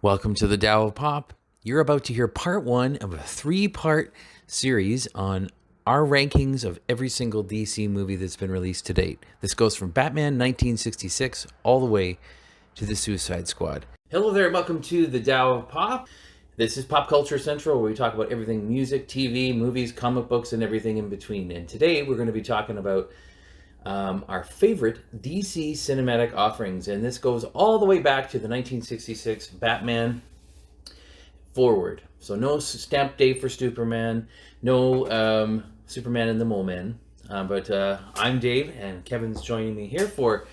Welcome to the Tao of Pop. You're about to hear part one of a three-part series on our rankings of every single DC movie that's been released to date. This goes from Batman 1966 all the way to the Suicide Squad. Hello there, welcome to the Tao of Pop. This is Pop Culture Central, where we talk about everything music, TV, movies, comic books, and everything in between. And today we're going to be talking about our favorite DC cinematic offerings, and this goes all the way back to the 1966 Batman forward. So no stamp day for Superman, no Superman and the Mole Man, but I'm Dave, and Kevin's joining me here for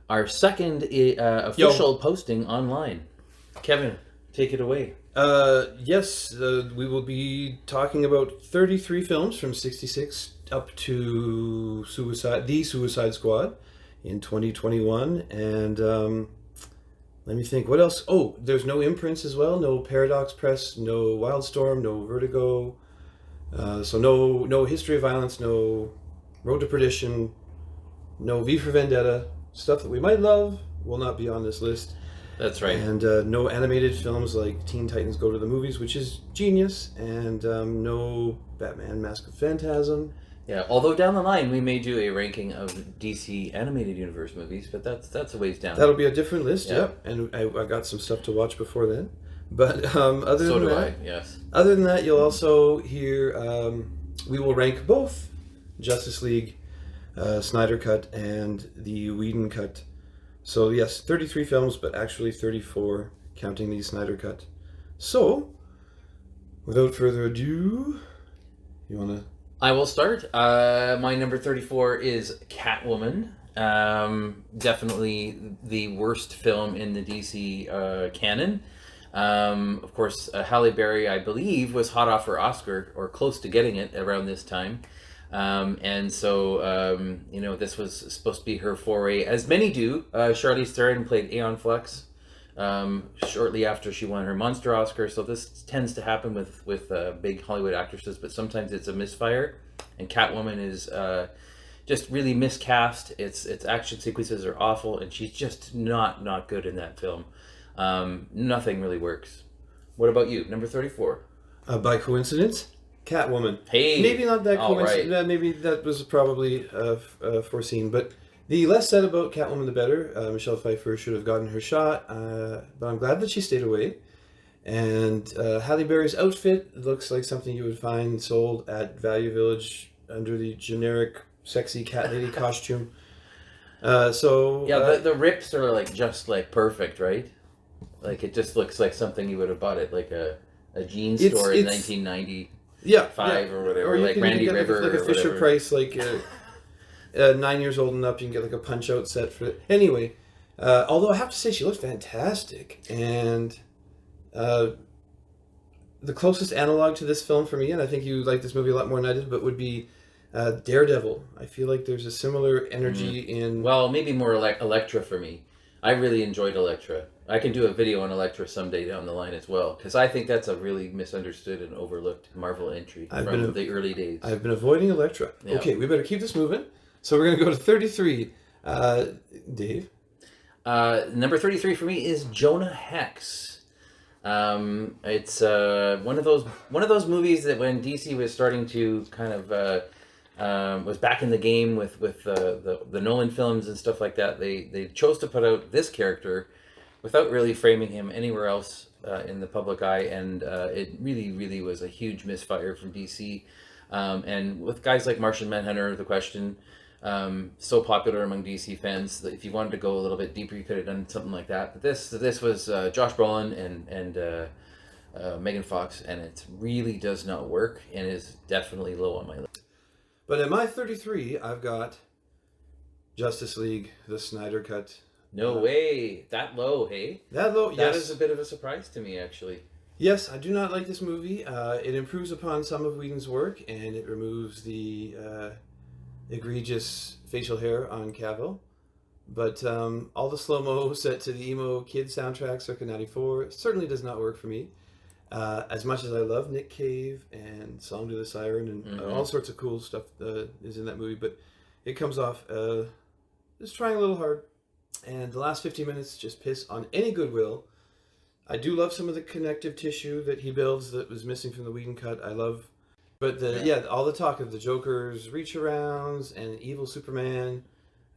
our second official posting online. Kevin, take it away. Yes, we will be talking about 33 films from 66 up to The Suicide Squad in 2021. And let me think, what else? Oh, there's no imprints as well. No Paradox Press, no Wildstorm, no Vertigo. So no History of Violence, no Road to Perdition, no V for Vendetta. Stuff that we might love will not be on this list. That's right. And no animated films like Teen Titans Go to the Movies, which is genius. And no Batman Mask of Phantasm. Yeah, although down the line we may do a ranking of DC animated universe movies, but that's a ways down. That'll be a different list, yep. And I got some stuff to watch before then. But other so than do that, I, yes. Other than that, you'll also hear we will rank both Justice League Snyder Cut and the Whedon Cut. So yes, 33 films, but actually 34 counting the Snyder Cut. So, without further ado, you want to... I will start. My number 34 is Catwoman. Definitely the worst film in the DC canon. Of course, Halle Berry, I believe, was hot off her Oscar, or close to getting it around this time. And so, this was supposed to be her foray, as many do. Charlize Theron played Aeon Flux shortly after she won her Monster Oscar. So this tends to happen with big Hollywood actresses, but sometimes it's a misfire. And Catwoman is just really miscast. Its action sequences are awful, and she's just not good in that film. Nothing really works. What about you? Number 34. By coincidence, Catwoman. Hey, maybe not that coincidence. Right. Maybe that was probably foreseen. But the less said about Catwoman, the better. Michelle Pfeiffer should have gotten her shot, but I'm glad that she stayed away. And Halle Berry's outfit looks like something you would find sold at Value Village under the generic sexy cat lady costume. The rips are just perfect, right? Like it just looks like something you would have bought at like a jeans store in 1990. Yeah, or whatever, or like Randy get River, like a Fisher Price, 9 years old and up, you can get like a punch out set for it. Anyway, although I have to say she looked fantastic, and the closest analog to this film for me, and I think you like this movie a lot more than I did, but would be Daredevil. I feel like there's a similar energy in... Well, maybe more Elektra for me. I really enjoyed Elektra. I can do a video on Elektra someday down the line as well, because I think that's a really misunderstood and overlooked Marvel entry from the early days. I've been avoiding Elektra. Yeah. Okay, we better keep this moving. So we're going to go to 33. Dave? Number 33 for me is Jonah Hex. It's one of those movies that when DC was starting to kind of was back in the game with the Nolan films and stuff like that, they chose to put out this character without really framing him anywhere else in the public eye, and it really was a huge misfire from DC. And with guys like Martian Manhunter, The Question, so popular among DC fans that if you wanted to go a little bit deeper, you could have done something like that. But this was Josh Brolin and Megan Fox, and it really does not work, and is definitely low on my list. But at my 33, I've got Justice League, the Snyder Cut. No way. That low, hey? That low, yes. That is a bit of a surprise to me, actually. Yes, I do not like this movie. It improves upon some of Whedon's work, and it removes the egregious facial hair on Cavill. But all the slow-mo set to the emo kid soundtrack circa 94 certainly does not work for me. As much as I love Nick Cave and Song to the Siren and all sorts of cool stuff is in that movie, but it comes off just trying a little hard. And the last 15 minutes just piss on any goodwill I do love some of the connective tissue that he builds that was missing from the Whedon cut. I love, but all the talk of the Joker's reach arounds and evil Superman,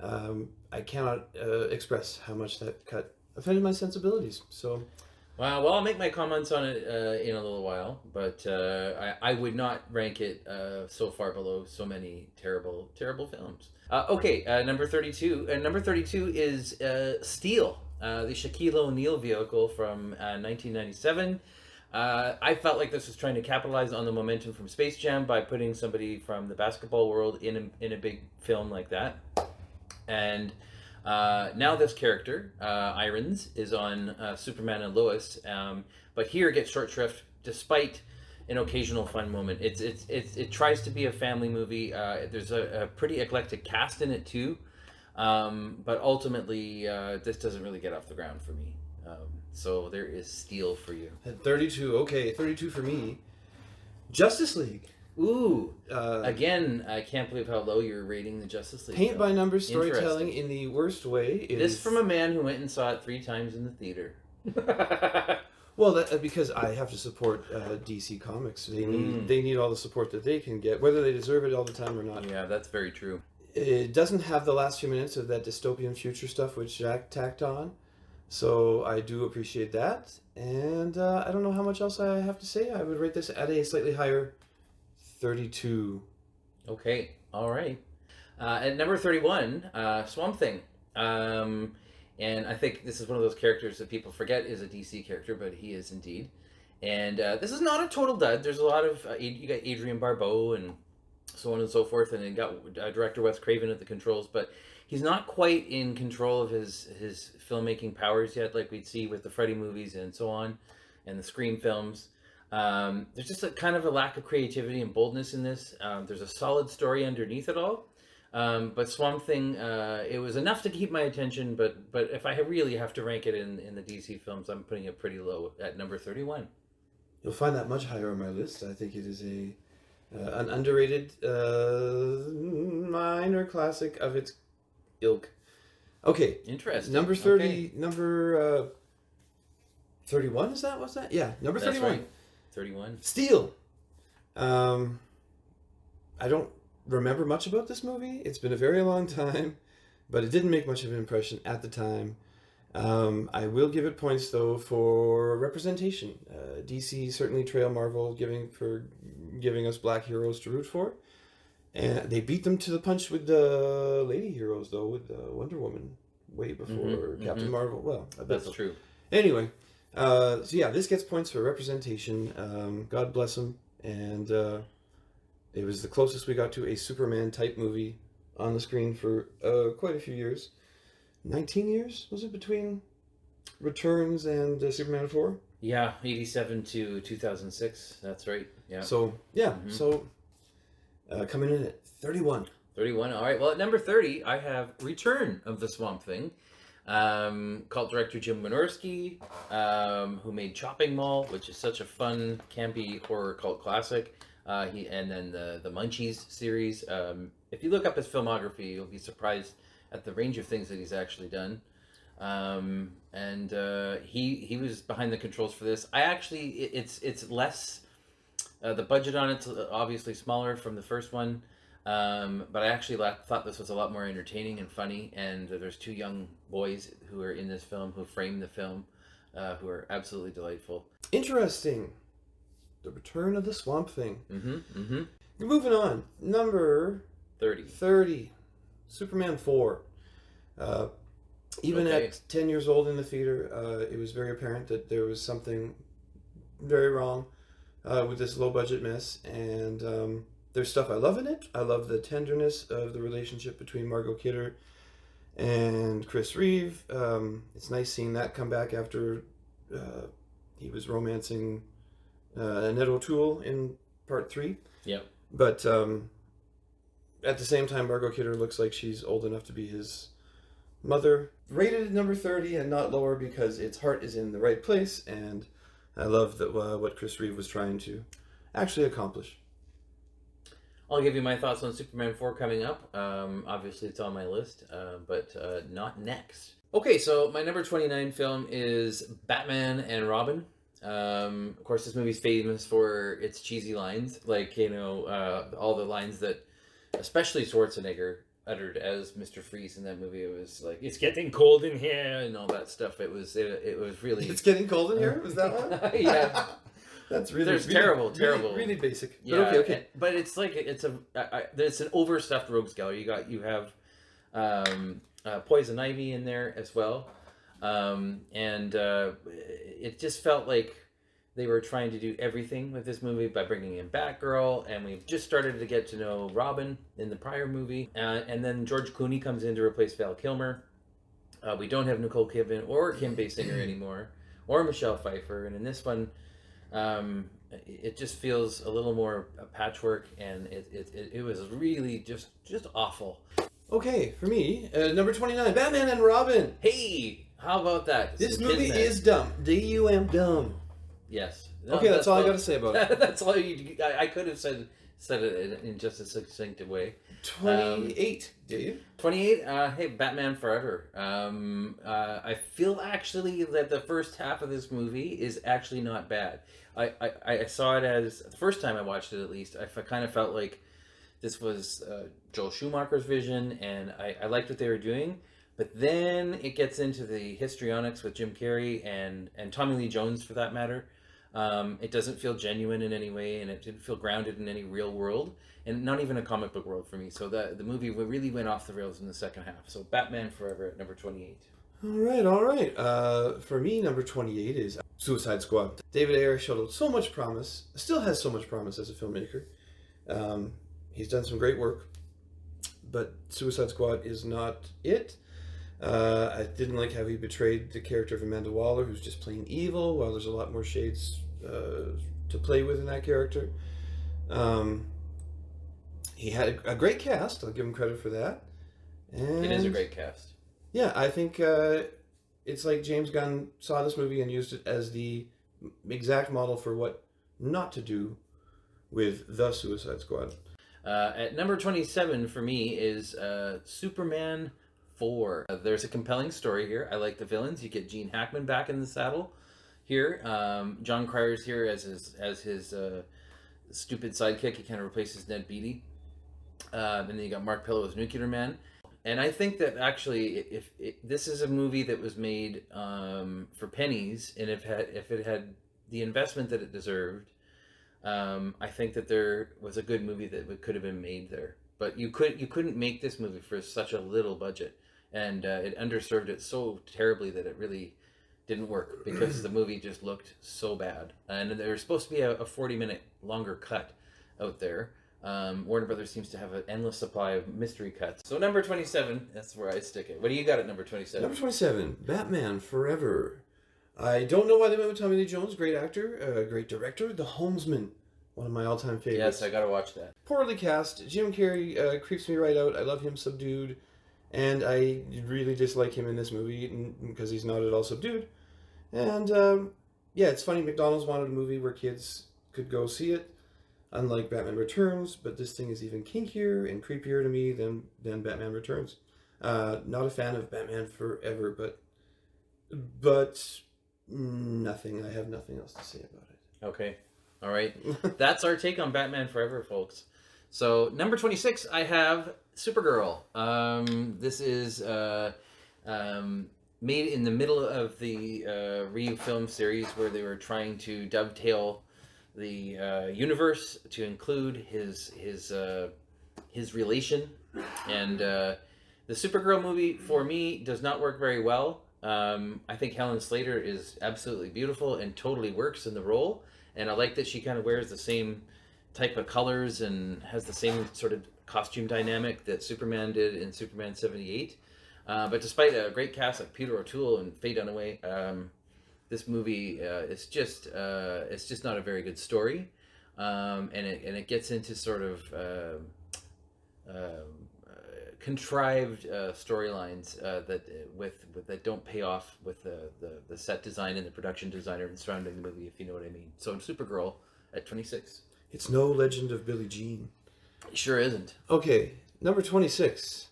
I cannot express how much that cut offended my sensibilities. So, well, I'll make my comments on it in a little while, but I would not rank it so far below so many terrible films. Number 32. Number 32 is Steel, the Shaquille O'Neal vehicle from 1997. I felt like this was trying to capitalize on the momentum from Space Jam by putting somebody from the basketball world in a big film like that. And now this character, Irons, is on Superman and Lois, but here gets short shrift despite an occasional fun moment. It tries to be a family movie. There's a pretty eclectic cast in it too, but ultimately this doesn't really get off the ground for me. So there is Steel for you. At 32, okay, 32 for me. Justice League. Ooh, again, I can't believe how low you're rating the Justice League. Paint by numbers storytelling in the worst way. This from a man who went and saw it 3 times in the theater. Well, because I have to support DC Comics. They need all the support that they can get, whether they deserve it all the time or not. Yeah, that's very true. It doesn't have the last few minutes of that dystopian future stuff which Jack tacked on. So I do appreciate that. And I don't know how much else I have to say. I would rate this at a slightly higher 32. Okay, all right. At number 31, Swamp Thing. And I think this is one of those characters that people forget is a DC character, but he is indeed. And this is not a total dud. There's a lot of, you got Adrian Barbeau and so on and so forth, and then got director Wes Craven at the controls, but he's not quite in control of his filmmaking powers yet, like we'd see with the Freddy movies and so on, and the Scream films. There's just a kind of a lack of creativity and boldness in this. There's a solid story underneath it all. But Swamp Thing, it was enough to keep my attention, but if I really have to rank it in the DC films, I'm putting it pretty low at number 31. You'll find that much higher on my list. I think it is an underrated minor classic of its ilk. Okay. Interesting. Number 30, okay. Number 31, is that? What's that? Yeah, number 31. Right. 31. Steel. I don't remember much about this movie. It's been a very long time, but it didn't make much of an impression at the time. I will give it points though for representation. DC certainly trail Marvel giving us black heroes to root for, and they beat them to the punch with the lady heroes though, with Wonder Woman way before Captain Marvel. Well, that's true. Anyway, so yeah, this gets points for representation. God bless them, and it was the closest we got to a Superman type movie on the screen for quite a few years. 19 years was it between Returns and Superman 4? Yeah, 87 to 2006. That's right. Yeah. So yeah, so coming in at 31. 31. All right. Well, at number 30, I have Return of the Swamp Thing. Cult director Jim Wynorski, who made Chopping Mall, which is such a fun, campy horror cult classic. And then the Munchies series. If you look up his filmography, you'll be surprised at the range of things that he's actually done. He was behind the controls for this. It's less, the budget on it's obviously smaller from the first one, but I actually thought this was a lot more entertaining and funny, and there's 2 young boys who are in this film, who frame the film, who are absolutely delightful. Interesting. The Return of the Swamp Thing. Moving on. Number 30. Superman 4. Even at 10 years old in the theater, it was very apparent that there was something very wrong with this low-budget mess. And there's stuff I love in it. I love the tenderness of the relationship between Margot Kidder and Chris Reeve. It's nice seeing that come back after he was romancing Ned O'Toole in part 3. Yep. But at the same time, Margot Kidder looks like she's old enough to be his mother. Rated at number 30 and not lower because its heart is in the right place, and I love that what Chris Reeve was trying to actually accomplish. I'll give you my thoughts on Superman 4 coming up. Obviously, it's on my list, but not next. Okay, so my number 29 film is Batman and Robin. Of course, this movie's famous for its cheesy lines, like, all the lines that, especially Schwarzenegger, uttered as Mr. Freeze in that movie. It was like, "It's getting cold in here," and all that stuff. It was really. It's getting cold in here. Was that one? Yeah. That's really terrible. really basic. Yeah, But okay. But it's like it's an overstuffed rogues gallery. You have Poison Ivy in there as well, and it just felt like they were trying to do everything with this movie by bringing in Batgirl, and we've just started to get to know Robin in the prior movie, and then George Clooney comes in to replace Val Kilmer. We don't have Nicole Kidman or Kim Basinger anymore, or Michelle Pfeiffer, and in this one, it just feels a little more patchwork, and it was really just awful. Okay, for me, number 29, Batman and Robin. Hey, how about that? This movie is dumb. D-U-M, dumb. Yes. Okay, that's all I got to say about it. That's all I could have said it in just a succinct way. 28, do you? 28. Hey, Batman Forever. I feel actually that the first half of this movie is actually not bad. I saw it as the first time I watched it. At least I kind of felt like this was Joel Schumacher's vision, and I liked what they were doing. But then it gets into the histrionics with Jim Carrey and Tommy Lee Jones, for that matter. It doesn't feel genuine in any way, and it didn't feel grounded in any real world, and not even a comic book world for me. So the movie really went off the rails in the second half. So Batman Forever at number 28. All right. For me, number 28 is Suicide Squad. David Ayer showed so much promise, still has so much promise as a filmmaker. He's done some great work, but Suicide Squad is not it. I didn't like how he betrayed the character of Amanda Waller, who's just plain evil, while there's a lot more shades to play with in that character. He had a great cast. I'll give him credit for that. And It is a great cast. yeah, I think it's like James Gunn saw this movie and used it as the exact model for what not to do with the Suicide Squad. At number 27 for me is Superman 4. There's a compelling story here. I like the villains. You get Gene Hackman back in the saddle here. John Cryer's here as his stupid sidekick. He kind of replaces Ned Beatty. And then you got Mark Pillow as Nuclear Man. And I think that actually, if this is a movie that was made for pennies, and if it had the investment that it deserved, I think that there was a good movie that could have been made there. But you couldn't make this movie for such a little budget, and it underserved it so terribly that it really didn't work because the movie just looked so bad. And there's supposed to be a 40-minute longer cut out there. Warner Brothers seems to have an endless supply of mystery cuts. So number 27, that's where I stick it. What do you got at number 27? Number 27, Batman Forever. I don't know why they went with Tommy Lee Jones, great actor, great director. The Homesman, one of my all-time favorites. Yes, I gotta watch that. Poorly cast. Jim Carrey creeps me right out. I love him subdued, and I really dislike him in this movie because he's not at all subdued. And yeah, it's funny. McDonald's wanted a movie where kids could go see it, unlike Batman Returns, but this thing is even kinkier and creepier to me than Batman Returns. Not a fan of Batman Forever, but nothing. I have nothing else to say about it. Okay. All right. That's our take on Batman Forever, folks. So, number 26, I have Supergirl. This is made in the middle of the Reeve film series where they were trying to dovetail the universe to include his relation. And the Supergirl movie, for me, does not work very well. I think Helen Slater is absolutely beautiful and totally works in the role. And I like that she kind of wears the same type of colors and has the same sort of costume dynamic that Superman did in Superman 78. But despite a great cast like Peter O'Toole and Faye Dunaway, this movie is just not a very good story. And it gets into sort of contrived storylines that don't pay off with the set design and the production designer surrounding the movie, if you know what I mean. So Supergirl at 26. It's no Legend of Billie Jean. It sure isn't. Okay, number 26.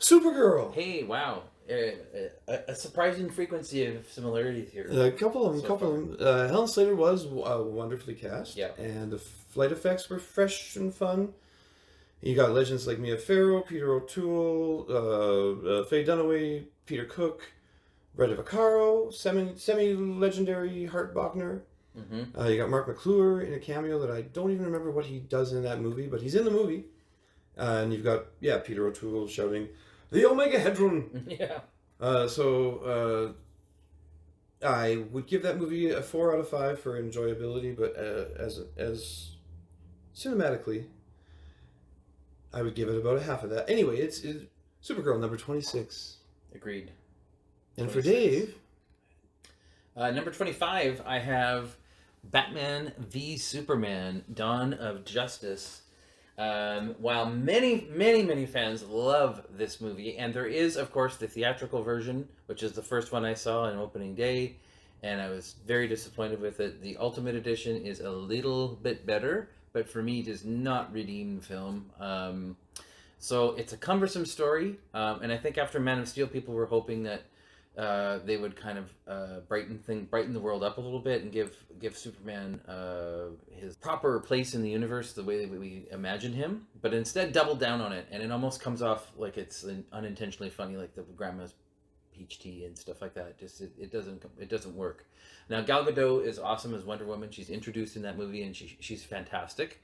Supergirl. Hey, wow. a surprising frequency of similarities here. A couple of them. Helen Slater was wonderfully cast. Yeah. And the flight effects were fresh and fun. You got legends like Mia Farrow, Peter O'Toole, Faye Dunaway, Peter Cook, Rita Vaccaro, semi-legendary Hart Bachner. Mm-hmm. You got Mark McClure in a cameo that I don't even remember what he does in that movie, but he's in the movie. And you've got, Peter O'Toole shouting, "The Omega Hedron!" Yeah. So I would give that movie a 4 out of 5 for enjoyability, but as cinematically, I would give it about a half of that. Anyway, it's Supergirl number 26. Agreed. And 26. For Dave, number 25, I have Batman v Superman: Dawn of Justice. While many fans love this movie, and there is, of course, the theatrical version, which is the first one I saw on opening day, and I was very disappointed with it. The Ultimate Edition is a little bit better, but for me, does not redeem the film. So it's a cumbersome story, and I think after Man of Steel, people were hoping that they would kind of brighten the world up a little bit and give Superman his proper place in the universe the way that we imagine him, but instead doubled down on it, and it almost comes off like it's unintentionally funny, like the grandma's peach tea and stuff like that. Just it doesn't work. Now Gal Gadot is awesome as Wonder Woman. She's introduced in that movie and she's fantastic.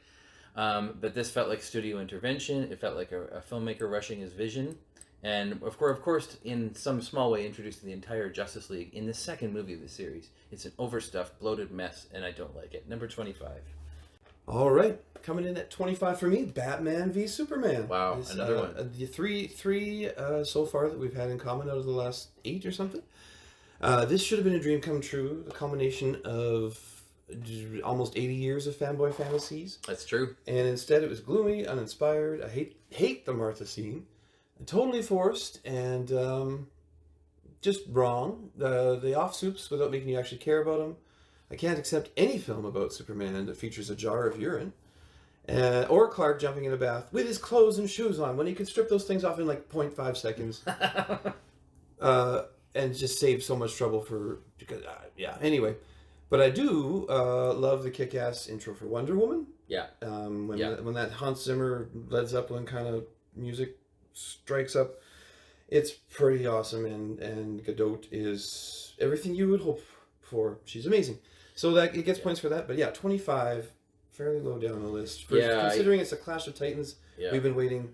But this felt like studio intervention. It felt like a filmmaker rushing his vision. And of course, in some small way, introducing the entire Justice League in the second movie of the series. It's an overstuffed, bloated mess, and I don't like it. Number 25. All right, coming in at 25 for me, Batman v Superman. Wow, another one. The three so far that we've had in common out of the last 8 or something. This should have been a dream come true. The combination of almost 80 years of fanboy fantasies. That's true. And instead, it was gloomy, uninspired. I hate the Martha scene. Totally forced and just wrong. The off soups without making you actually care about them. I can't accept any film about Superman that features a jar of urine. Or Clark jumping in a bath with his clothes and shoes on when he could strip those things off in like 0.5 seconds. And just save so much trouble for... Anyway. But I do love the kick-ass intro for Wonder Woman. Yeah. When that Hans Zimmer, Led Zeppelin kind of music strikes up, it's pretty awesome, and Gadot is everything you would hope for. She's amazing. So that it gets points for that. But 25, fairly low down the list. Considering it's a Clash of Titans, we've been waiting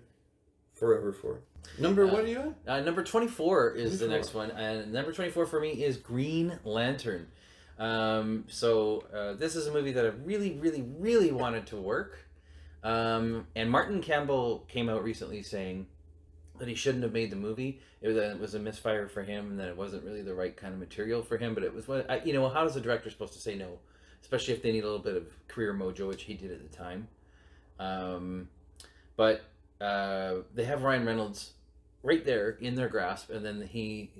forever for. What are you at? Number 24 is the next one, and number 24 for me is Green Lantern. This is a movie that I really wanted to work. And Martin Campbell came out recently saying that he shouldn't have made the movie. It was a misfire for him, and that it wasn't really the right kind of material for him. But it was how is a director supposed to say no, especially if they need a little bit of career mojo, which he did at the time. But they have Ryan Reynolds right there in their grasp, and then he,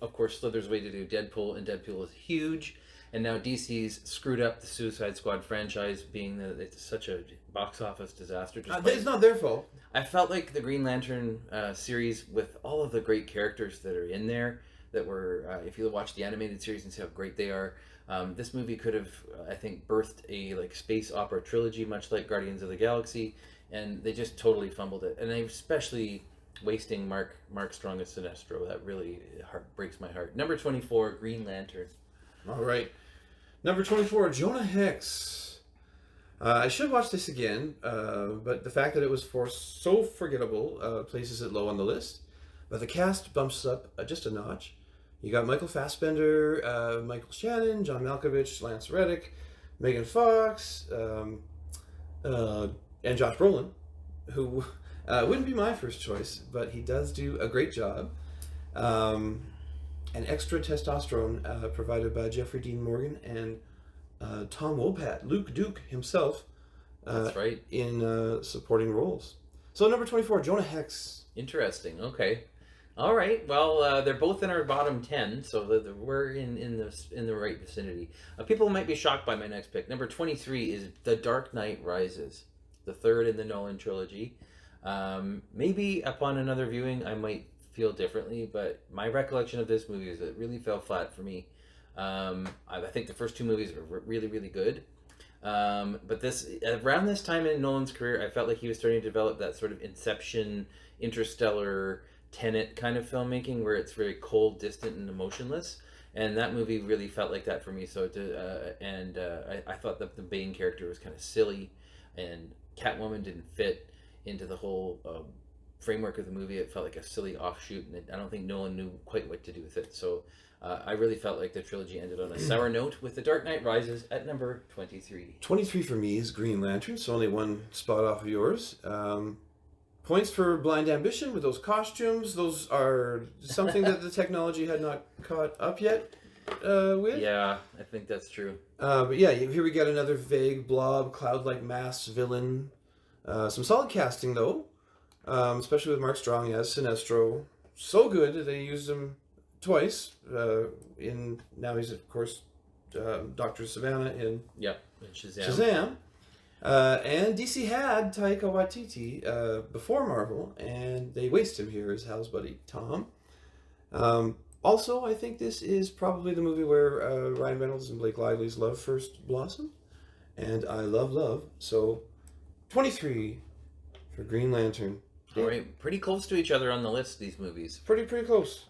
of course, slithers away to do Deadpool, and Deadpool is huge. And now DC's screwed up the Suicide Squad franchise, being that it's such a box office disaster. It's not their fault. I felt like the Green Lantern series, with all of the great characters that are in there, that were, if you watch the animated series and see how great they are, this movie could have, I think, birthed a space opera trilogy, much like Guardians of the Galaxy, and they just totally fumbled it. And they especially wasting Mark Strong as Sinestro. That really breaks my heart. Number 24, Green Lantern. All right. Number 24, Jonah Hex. I should watch this again, but the fact that it was so forgettable places it low on the list. But the cast bumps up just a notch. You got Michael Fassbender, Michael Shannon, John Malkovich, Lance Reddick, Megan Fox, and Josh Brolin, who wouldn't be my first choice, but he does do a great job. And extra testosterone provided by Jeffrey Dean Morgan and Tom Wopat, Luke Duke himself. That's right. In supporting roles. So number 24, Jonah Hex. Interesting. Okay. All right. Well, they're both in our bottom 10, so we're in the right vicinity. People might be shocked by my next pick. Number 23 is The Dark Knight Rises, the third in the Nolan trilogy. Maybe upon another viewing, I might feel differently, but my recollection of this movie is it really fell flat for me. I think the first two movies were really, really good. But this around this time in Nolan's career, I felt like he was starting to develop that sort of Inception, Interstellar, Tenet kind of filmmaking where it's very cold, distant, and emotionless. And that movie really felt like that for me. So, I thought that the Bane character was kind of silly, and Catwoman didn't fit into the whole framework of the movie. It felt like a silly offshoot, and I don't think Nolan knew quite what to do with it. So, I really felt like the trilogy ended on a sour note with The Dark Knight Rises at number 23. 23 for me is Green Lantern, so only one spot off of yours. Points for Blind Ambition with those costumes. Those are something that the technology had not caught up yet with. Yeah, I think that's true. But yeah, here we got another vague blob, cloud-like mass villain. Some solid casting, though, especially with Mark Strong as Sinestro. So good that they used him twice. Now he's, of course, Dr. Savannah in Shazam. And DC had Taika Waititi before Marvel, and they waste him here as Hal's buddy Tom. Also, I think this is probably the movie where Ryan Reynolds and Blake Lively's love first blossomed, and I love. So, 23 for Green Lantern. All right, pretty close to each other on the list, these movies. Pretty close.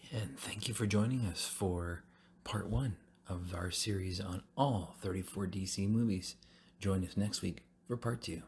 And thank you for joining us for part 1 of our series on all 34 DC movies. Join us next week for part 2.